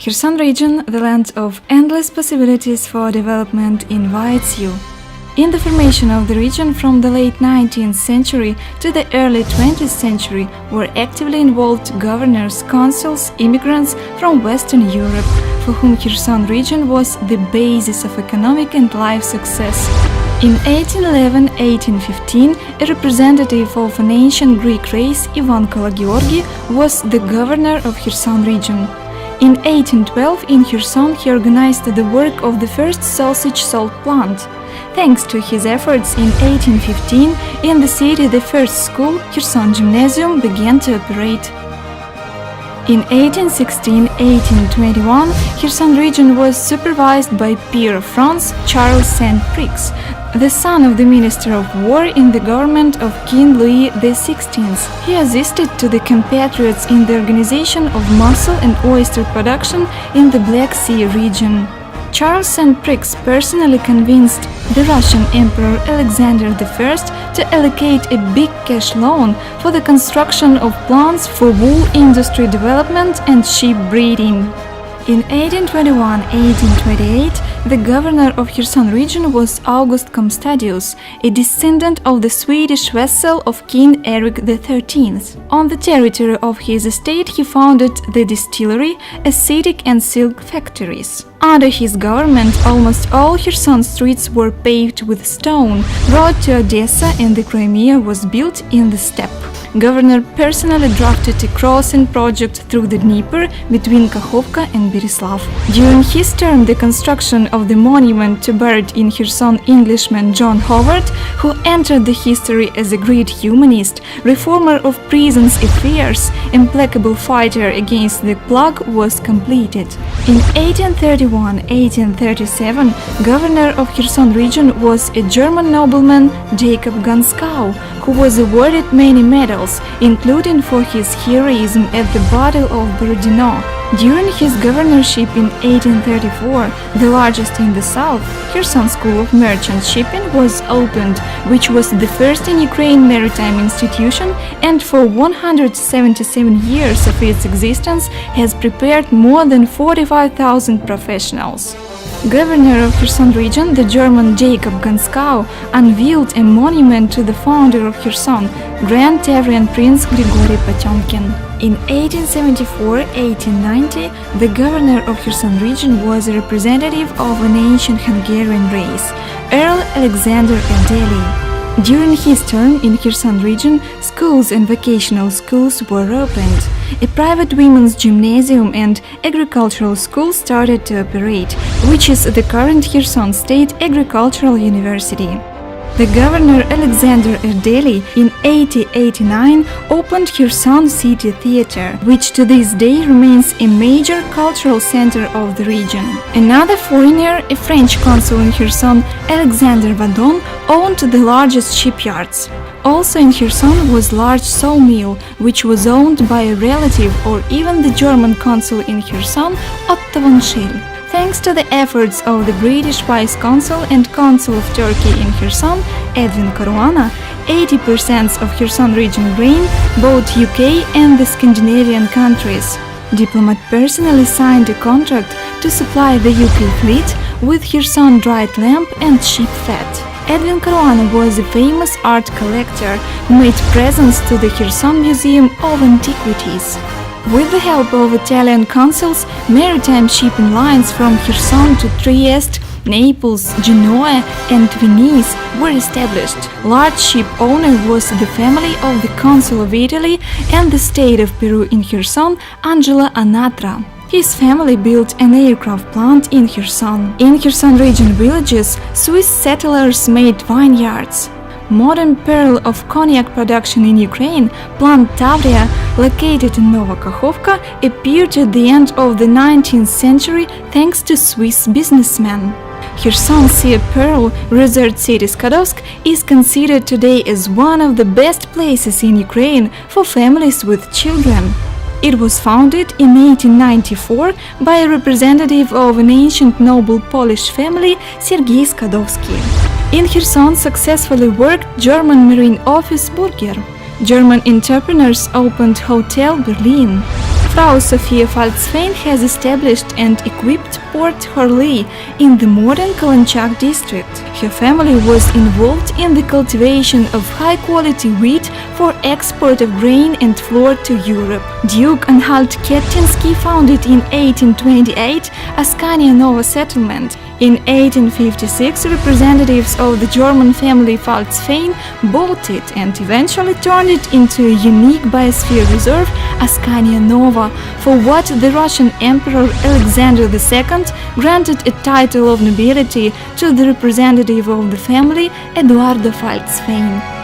Kherson region, the land of endless possibilities for development, invites you. In the formation of the region from the late 19th century to the early 20th century were actively involved governors, consuls, immigrants from Western Europe, for whom Kherson region was the basis of economic and life success. In 1811-1815, a representative of an ancient Greek race, Ivan Kalageorgi, was the governor of Kherson region. In 1812, in Kherson, he organized the work of the first sausage salt plant. Thanks to his efforts, in 1815, in the city the first school, Kherson Gymnasium, began to operate. In 1816-1821, Kherson region was supervised by peer of France, Charles Saint-Prix, the son of the Minister of War in the government of King Louis XVI. He assisted to the compatriots in the organization of mussel and oyster production in the Black Sea region. Charles Saint-Prix personally convinced the Russian Emperor Alexander I to allocate a big cash loan for the construction of plants for wool industry development and sheep breeding. In 1821-1828, the governor of Kherson region was August Comstadius, a descendant of the Swedish vassal of King Eric XIII. On the territory of his estate he founded the distillery, acetic and silk factories. Under his government, almost all Kherson streets were paved with stone. Road to Odessa and the Crimea was built in the steppe. Governor personally drafted a crossing project through the Dnieper between Kakhovka and Berislav. During his term, the construction of the monument to buried in Kherson Englishman John Howard, who entered the history as a great humanist, reformer of prisons affairs, implacable fighter against the plague, was completed. In 1831-1837, governor of Kherson region was a German nobleman, Jacob Ganskau, who was awarded many medals, including for his heroism at the Battle of Borodino. During his governorship in 1834, the largest in the south, Kherson School of Merchant Shipping was opened, which was the first in Ukraine maritime institution and for 177 years of its existence has prepared more than 45,000 professionals. Governor of Kherson region, the German Jacob Ganskau, unveiled a monument to the founder of Kherson, Grand Tavrian Prince Grigory Potemkin. In 1874-1890, the governor of Kherson region was a representative of an ancient Hungarian race, Earl Alexander Adeli. During his term in Kherson region, schools and vocational schools were opened. A private women's gymnasium and agricultural school started to operate, which is the current Kherson State Agricultural University. The governor Alexander Erdely in 1889 opened Kherson City Theatre, which to this day remains a major cultural center of the region. Another foreigner, a French consul in Kherson, Alexander Vadon, owned the largest shipyards. Also in Kherson was large sawmill, which was owned by a relative or even the German consul in Kherson, Otto von Scheel. Thanks to the efforts of the British Vice Consul and Consul of Turkey in Kherson, Edwin Caruana, 80% of Kherson region grain, both UK and the Scandinavian countries. Diplomat personally signed a contract to supply the UK fleet with Kherson dried lamb and sheep fat. Edwin Caruana was a famous art collector who made presents to the Kherson Museum of Antiquities. With the help of Italian consuls, maritime shipping lines from Kherson to Trieste, Naples, Genoa and Venice were established. Large ship owner was the family of the consul of Italy and the state of Peru in Kherson, Angelo Anatra. His family built an aircraft plant in Kherson. In Kherson region villages, Swiss settlers made vineyards. Modern pearl of cognac production in Ukraine, plant Tavrian, located in Nova Kakhovka, appeared at the end of the 19th century thanks to Swiss businessmen. Kherson Sea Pearl, resort city Skadovsk, is considered today as one of the best places in Ukraine for families with children. It was founded in 1894 by a representative of an ancient noble Polish family, Sergei Skadowski. In Kherson successfully worked German Marine Office Burger. German entrepreneurs opened Hotel Berlin. Frau Sophia Pfalz-Fein has established and equipped Port Hurley in the modern Kalanchak district. Her family was involved in the cultivation of high-quality wheat for export of grain and flour to Europe. Duke Anhalt Kertensky founded in 1828 Askania Nova settlement. In 1856, representatives of the German family Pfalz-Fein bought it and eventually turned it into a unique biosphere reserve, Askania Nova, for what the Russian Emperor Alexander II granted a title of nobility to the representative of the family, Eduardo Pfalz-Fein.